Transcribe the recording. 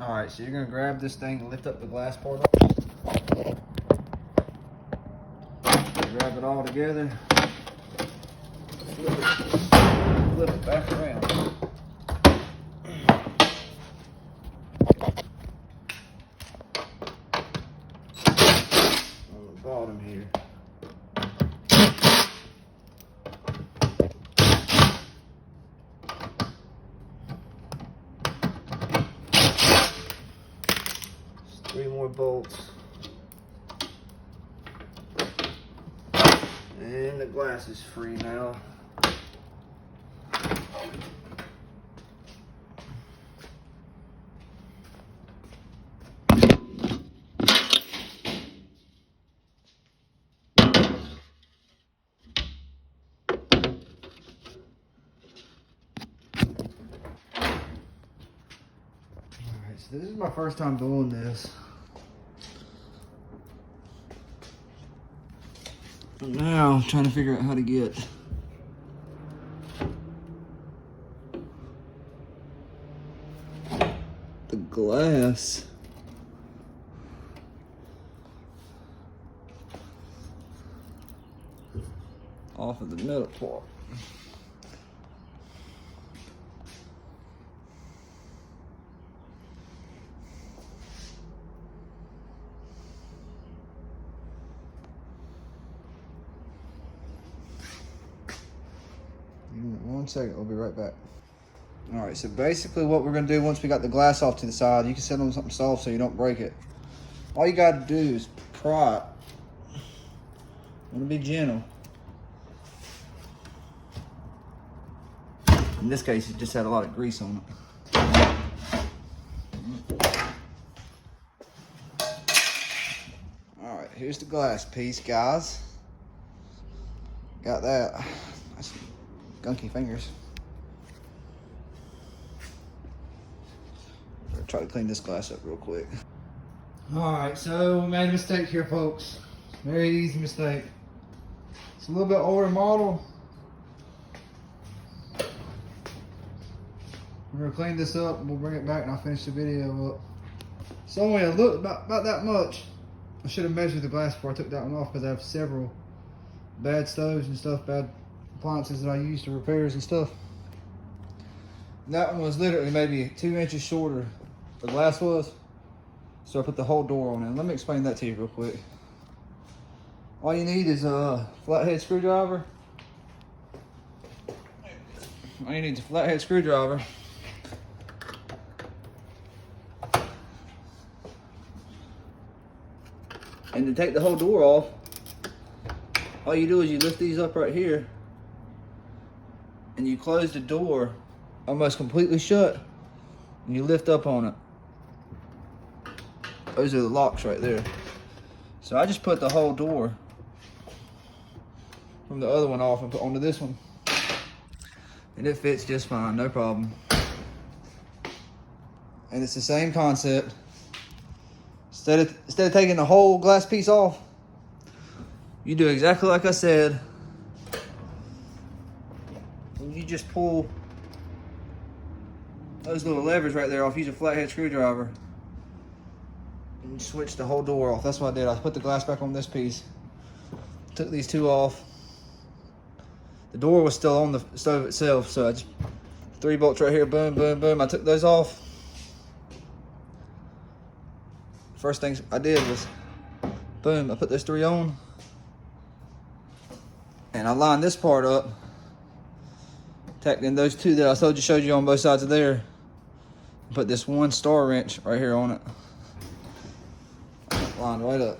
All right, so you're gonna grab this thing and lift up the glass part up. Grab it all together. Flip it back around. On the bottom here. Just 3 more bolts. And the glass is free now. Alright, so this is my first time doing this. Now I'm trying to figure out how to get the glass off of the metal part. One second, we'll be right back. All right, so basically what we're gonna do once we got the glass off to the side, you can set on something soft so you don't break it. All you gotta do is pry it. Want to be gentle. In this case, it just had a lot of grease on it. All right, here's the glass piece, guys. Got that. That's gunky fingers. I'll try to clean this glass up real quick. All right, so we made a mistake here, folks. Very easy mistake. It's a little bit older model. We're gonna clean this up and we'll bring it back and I'll finish the video up. It's only a little, about that much. I should have measured the glass before I took that one off because I have several bad stoves and stuff, bad appliances that I use to repairs and stuff. And that one was literally maybe 2 inches shorter, the glass was. So I put the whole door on it. Let me explain that to you real quick. All you need is a flathead screwdriver. All you need is a flathead screwdriver. And to take the whole door off, all you do is you lift these up right here and you close the door almost completely shut and you lift up on it. Those are the locks right there. So I just put the whole door from the other one off and put onto this one. And it fits just fine, no problem. And it's the same concept. Instead of taking the whole glass piece off, you do exactly like I said. You just pull those little levers right there off. Use a flathead screwdriver and switch the whole door off. That's what I did. I put the glass back on this piece. Took these 2 off. The door was still on the stove itself, so I just 3 bolts right here. Boom, boom, boom. I took those off. First thing I did was, boom, I put those 3 on. And I lined this part up. Tacked in those 2 that I showed you on both sides of there. Put this 1 star wrench right here on it. Lined right up.